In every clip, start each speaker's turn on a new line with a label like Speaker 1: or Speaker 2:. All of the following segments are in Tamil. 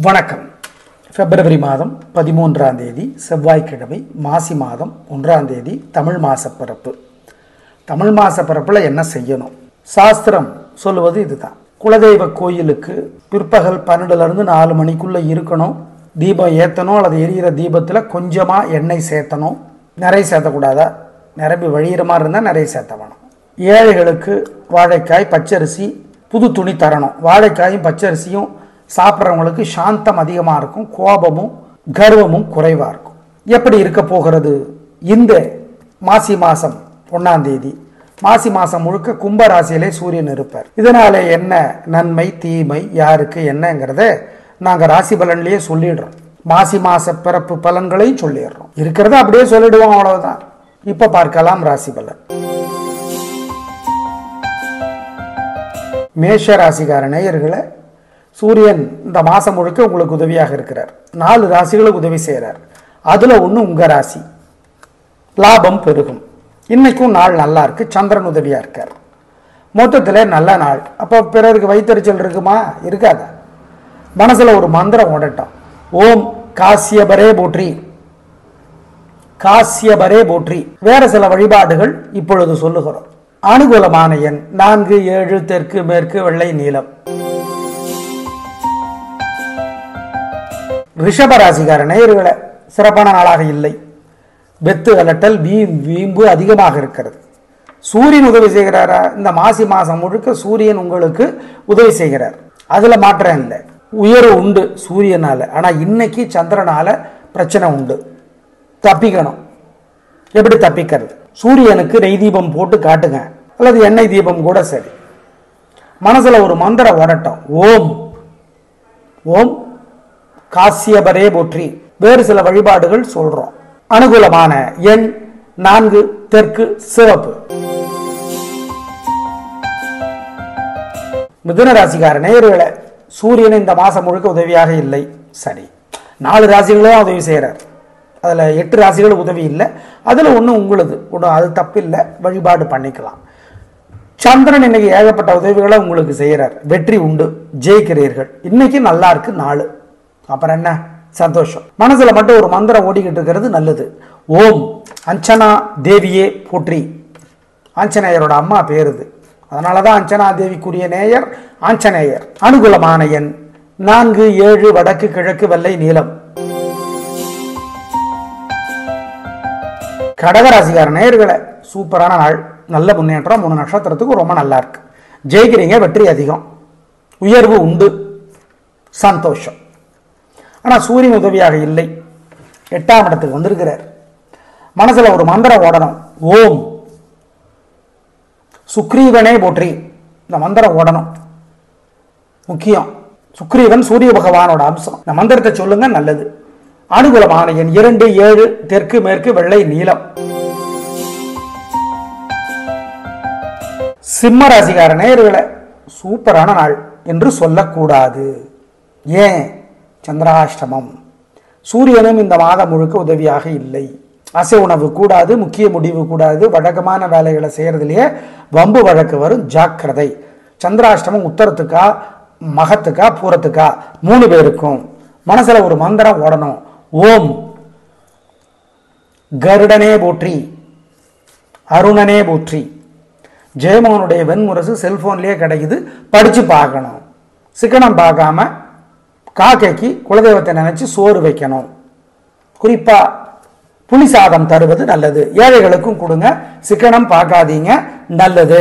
Speaker 1: வணக்கம். பிப்ரவரி மாதம் 13ஆம் தேதி செவ்வாய்க்கிழமை, மாசி மாதம் 1ஆம் தேதி, தமிழ் மாசப்பிறப்பு. தமிழ் மாசப்பிறப்பில் என்ன செய்யணும்? சாஸ்திரம் சொல்லுவது இதுதான். குலதெய்வ கோயிலுக்கு பிற்பகல் 12லேருந்து 4 மணிக்குள்ளே இருக்கணும். தீபம் ஏற்றணும் அல்லது எரியிற தீபத்தில் கொஞ்சமாக எண்ணெய் சேர்த்தணும். நிறைய சேர்த்தக்கூடாதா? நிரம்பி வழியிற மாதிரி இருந்தால் நிறைய சேர்த்த வேணும். ஏழைகளுக்கு வாழைக்காய், பச்சரிசி, புது துணி தரணும். வாழைக்காயும் பச்சரிசியும் சாப்பிட்றவங்களுக்கு சாந்தம் அதிகமாக இருக்கும், கோபமும் கர்வமும் குறைவாக இருக்கும். எப்படி இருக்க போகிறது இந்த மாசி மாதம் 1ஆம் தேதி? மாசி மாதம் முழுக்க கும்பராசியிலே சூரியன் இருப்பார். இதனால என்ன நன்மை தீமை, யாருக்கு என்னங்கிறத நாங்கள் ராசி பலன்லேயே சொல்லிடுறோம். மாசி மாச பிறப்பு பலன்களையும் சொல்லிடுறோம். இருக்கிறத அப்படியே சொல்லிடுவோம், அவ்வளவுதான். இப்போ பார்க்கலாம் ராசி பலன். மேஷ ராசிக்கார நேயர்களை சூரியன் இந்த மாதம் முழுக்க உங்களுக்கு உதவியாக இருக்கிறார். 4 ராசிகளுக்கு உதவி செய்கிறார். அதில் ஒன்று உங்கள் ராசி. லாபம் பெருகும். இன்னைக்கும் நாள் நல்லா இருக்கு. சந்திரன் உதவியாக இருக்கார். மொத்தத்தில் நல்ல நாள். அப்போ பிறருக்கு வைத்தறிச்சல் இருக்குமா? இருக்காதா? மனசில் ஒரு மந்திரம் ஓடட்டும். ஓம் காசியபரே போற்றி, காசியபரே போற்றி. வேற சில வழிபாடுகள் இப்பொழுது சொல்லுகிறோம். அனுகூலமான எண் 4, 7, தெற்கு மேற்கு வெள்ளை நீலம். ரிஷபராசிக்கார நேயர்களை சிறப்பான நாளாக இல்லை. வெத்து அலட்டல், வீம்பு அதிகமாக இருக்கிறது. சூரியன் உதவி செய்கிறாரா? இந்த மாசி மாதம் முழுக்க சூரியன் உங்களுக்கு உதவி செய்கிறார். அதில் மாற்றம் இல்லை. உயர்வு உண்டு சூரியனால. ஆனால் இன்னைக்கு சந்திரனால பிரச்சனை உண்டு. தப்பிக்கணும். எப்படி தப்பிக்கிறது? சூரியனுக்கு நெய் தீபம் போட்டு காட்டுங்க, அல்லது எண்ணெய் தீபம் கூட சரி. மனசுல ஒரு மந்திரம் ஓடட்டும். ஓம் ஓம் காசியபரே போற்றி. வேறு சில வழிபாடுகள் சொல்றோம். அனுகூலமான எண் 4, தெற்கு சிவப்பு. மிதுன ராசிக்கார நேயர்களை சூரியன் இந்த மாசம் முழுக்க உதவியாக இல்லை. சரி, 4 ராசிகளும் உதவி செய்கிறார். அதில் 8 ராசிகள் உதவி இல்லை. அதில் ஒன்று உங்களுது ஒன்று, அது தப்பில்லை, வழிபாடு பண்ணிக்கலாம். சந்திரன் இன்னைக்கு ஏகப்பட்ட உதவிகளை உங்களுக்கு செய்கிறார். வெற்றி உண்டு, ஜெயிக்கிறீர்கள். இன்னைக்கு நல்லா இருக்கு நாள். அப்புறம் என்ன சந்தோஷம். மனசுல மட்டும் ஒரு மந்திரம் ஓடிக்கிட்டு இருக்கிறது நல்லது. ஓம் அஞ்சனா தேவியே போற்றி. ஆஞ்சநேயரோட அம்மா பேருது. அதனாலதான் அஞ்சனா தேவிக்குரிய நேயர் ஆஞ்சநேயர். அனுகூலமான எண் 4, 7, வடக்கு கிழக்கு வெள்ளை நீலம். கடகராசிக்கார நேயர்களை சூப்பரான நாள். நல்ல முன்னேற்றம். 3 நட்சத்திரத்துக்கு ரொம்ப நல்லா இருக்கு. ஜெயிக்கிறீங்க. வெற்றி அதிகம். உயர்வு உண்டு. சந்தோஷம். ஆனால் சூரியன் உதவியாக இல்லை. 8ஆம் இடத்துக்கு வந்திருக்கிறார். மனசுல ஒரு மந்திரம் ஓடணும். ஓம் சுக்ரீவனே போற்றி. இந்த மந்திரம் ஓடணும். முக்கியம். சுக்ரீவன் சூரிய பகவானோட அம்சம். இந்த மந்திரத்தை சொல்லுங்க, நல்லது. அனுகூலமான எண் 2, 7, தெற்கு மேற்கு வெள்ளை நீலம். சிம்ம ராசிக்கார நேயர்களை சூப்பரான நாள் என்று சொல்லக்கூடாது. ஏன்? சந்திராஷ்டமம். சூரியனும் இந்த மாதம் முழுக்க உதவியாக இல்லை. அசை உணவு கூடாது, முக்கிய முடிவு கூடாது. வழக்கமான வேலைகளை செய்யறதுலயே வம்பு வழக்கு வரும். ஜாக்கிரதை. சந்திராஷ்டமம் உத்தரத்துக்கா, மகத்துக்கா, பூரத்துக்கா 3 பேருக்கும். மனசுல ஒரு மந்திரம் ஓடணும். ஓம் கருடனே போற்றி, அருணனே போற்றி. ஜெயமோகனுடைய வெண்முரசு செல்போன்லயே கிடைக்குது. படிச்சு பார்க்கணும். சிக்கனம் பார்க்காம காக்கைக்கு குலதெய்வத்தை நினைச்சு சோறு வைக்கணும். குறிப்பா புளி சாதம் தருவது நல்லது. ஏழைகளுக்கும் கொடுங்க. சிக்கனம் பார்க்காதீங்க, நல்லது.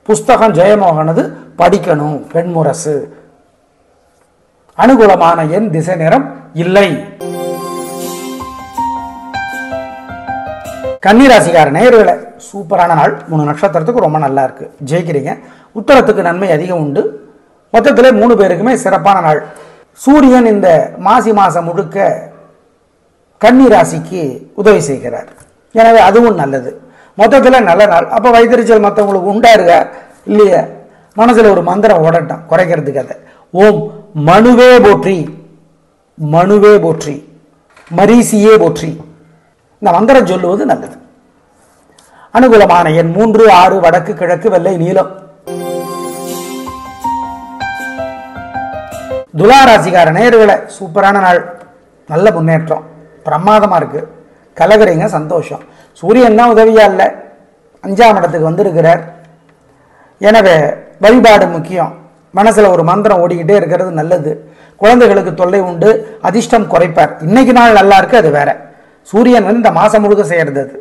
Speaker 1: புஸ்தகம் ஜெயமோகனது படிக்கணும். வெண்முரசு. அனுகூலமான எண் திசை நிறம் இல்லை. கன்னிராசிக்கார நேயர்களை சூப்பரான நாள். 3 நட்சத்திரத்துக்கு ரொம்ப நல்லா இருக்கு. ஜெயிக்கிறீங்க. உத்தரத்துக்கு நன்மை அதிகம் உண்டு. மொத்தத்தில் 3 பேருக்குமே சிறப்பான நாள். சூரியன் இந்த மாசி மாசம் முழுக்க கன்னி ராசிக்கு உதவி செய்கிறார். எனவே அதுவும் நல்லது. மொத்தத்தில் நல்ல நாள். அப்போ வைத்தறிச்சல் மற்றவங்களுக்கு உண்டாருங்க இல்லையா? மனசுல ஒரு மந்திரம் ஓடட்டும் குறைக்கிறதுக்கு. அதை ஓம் மனுவே போற்றி, மனுவே போற்றி, மரீசியே போற்றி. இந்த மந்திரம் சொல்லுவது நல்லது. அனுகூலமான எண் 3, 6, வடக்கு கிழக்கு வெள்ளை நீலம். துலா ராசிக்கார நேயர்களே சூப்பரான நாள், நல்ல முன்னேற்றம், பிரமாதமாக இருக்குது, கலகுறீங்க, சந்தோஷம். சூரியன் தான் உதவியா இல்லை, 5ஆம் இடத்துக்கு வந்திருக்கிறார். எனவே வழிபாடு முக்கியம். மனசில் ஒரு மந்திரம் ஓடிக்கிட்டே இருக்கிறது நல்லது. குழந்தைகளுக்கு தொல்லை உண்டு, அதிர்ஷ்டம் குறைப்பார். இன்னைக்கு நாள் நல்லா இருக்கு, அது வேற. சூரியன் இந்த மாதம் முழுக்க செய்யறது. அது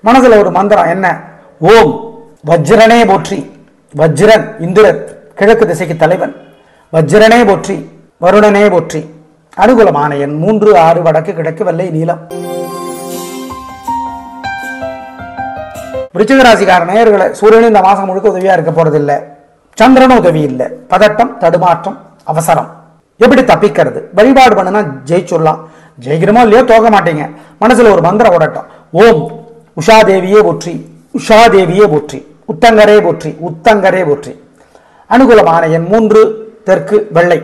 Speaker 1: மனசில் ஒரு மந்திரம் என்ன? ஓம் வஜ்ரனே போற்றி. வஜ்ரன் இந்திரன், கிழக்கு திசைக்கு தலைவன். வஜ்ரனே போற்றி, வருணனே போற்றி. அனுகூலமான எண் 3, 6, வடக்கு கிழக்கு வெள்ளை நீலம். விருச்சிக ராசிக்கார நேயர்களே சூரியன் இந்த மாசம் முழுக்க உதவியா இருக்க போறது இல்லை. சந்திரனும் உதவி இல்லை. பதட்டம், தடுமாற்றம், அவசரம். எப்படி தப்பிக்கிறது? வழிபாடு பண்ணுனா ஜெயிச்சுடலாம். ஜெயிக்கிறமோ இல்லையோ தோக்க மாட்டீங்க. மனசுல ஒரு மந்திரம் ஓடட்டும். ஓம் உஷாதேவியே போற்றி, உஷாதேவியே போற்றி, உத்தங்கரே போற்றி, உத்தங்கரே போற்றி. அனுகூலமான எண் 3, தெற்கு வெள்ளை.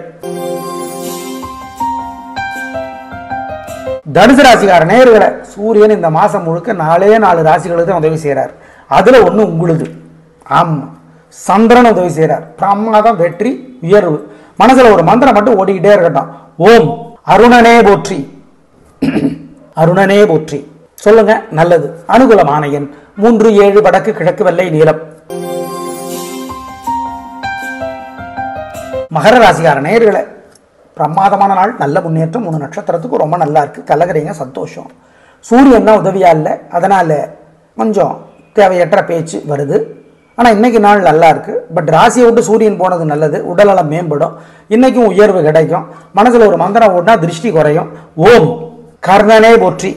Speaker 1: தனுசு ராசிக்கார நேயர்களே சூரியன் இந்த மாசம் முழுக்க 4 ராசிகளுக்கு உதவி செய்யறார். அதுல ஒண்ணு உங்களுது. ஆமா, சந்திரன் உதவி செய்யறார். பிரமாதம், வெற்றி, உயர்வு. மனசுல ஒரு மந்திரம் மட்டும் ஓடிக்கிட்டே இருக்கட்டும். ஓம் அருணனே போற்றி, அருணனே போற்றி. சொல்லுங்க, நல்லது. அனுகூலமான எண் 3, 7, வடக்கு கிழக்கு வெள்ளை நீலம். மகர ராசிக்கார நேயர்களே பிரமாதமான நாள், நல்ல முன்னேற்றம். 3 நட்சத்திரத்துக்கு ரொம்ப நல்லா இருக்கு, கலகுறீங்க, சந்தோஷம். சூரியன் தான் உதவியா இல்லை, அதனால கொஞ்சம் தேவையற்ற பேச்சு வருது. ஆனால் இன்னைக்கு நாள் நல்லா இருக்கு. பட் ராசியை விட்டு சூரியன் போனது நல்லது, உடல்நலம் மேம்படும், இன்னைக்கும் உயர்வு கிடைக்கும். மனசுல ஒரு மந்திரம் ஓட்டினா திருஷ்டி குறையும். ஓம் கர்ணனே போற்றி,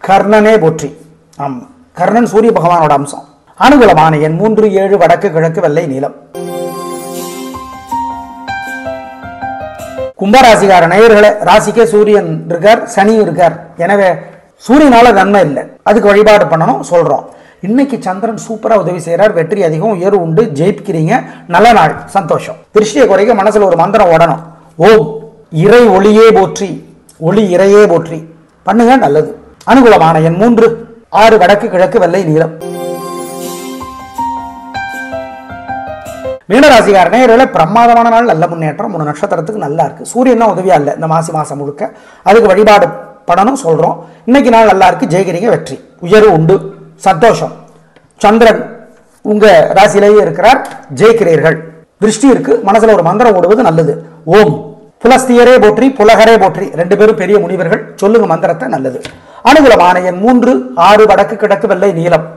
Speaker 1: கர்ணனே போற்றி. ஆமா, கர்ணன் சூரிய பகவானோட அம்சம். அனுகூலமான எண் 3, 7, வடக்கு கிழக்கு வெள்ளை நீலம். கும்பராசிக்கார நேயர்களே ராசிக்கே சூரியன் இருக்கார், சனியும் இருக்கார். எனவே சூரியனால நன்மை இல்லை, அதுக்கு வழிபாடு பண்ணணும் சொல்றோம். இன்னைக்கு சந்திரன் சூப்பரா உதவி செய்யறார், வெற்றி அதிகம், உயர்வு உண்டு, ஜெயிக்கிறீங்க, நல்ல நாள், சந்தோஷம். திருஷ்டியை குறைக்க மனசுல ஒரு மந்திரம் ஓடணும். ஓம் இறை ஒளியே போற்றி, ஒளி இறையே போற்றி. பண்ணுங்க, நல்லது. அனுகூலமான எண் 3, 6, வடக்கு கிழக்கு வெள்ளை நீலம். மீனராசிக்கார நேயர்களே பிரமாதமான நாள், நல்ல முன்னேற்றம். 3 நட்சத்திரத்துக்கு நல்லா இருக்கு. சூரியன் தான் உதவியா இல்லை இந்த மாசம் முழுக்க, அதுக்கு வழிபாடு பண்ணணும் சொல்றோம். இன்னைக்கு நாள் நல்லா இருக்கு, ஜெயிக்கிறீங்க, வெற்றி, உயர்வு உண்டு, சந்தோஷம். சந்திரன் உங்க ராசியிலேயே இருக்கிறார், ஜெயிக்கிறீர்கள். திருஷ்டி இருக்கு, மனசுல ஒரு மந்திரம் ஓடுவது நல்லது. ஓம் புலஸ்தியரே போற்றி, புலகரே போற்றி. 2 பேரும் பெரிய முனிவர்கள், சொல்லுங்க மந்திரத்தை, நல்லது. அனுகூலமான எண் 3, 6, வடக்கு கிழக்கு வெள்ளை நீலம்.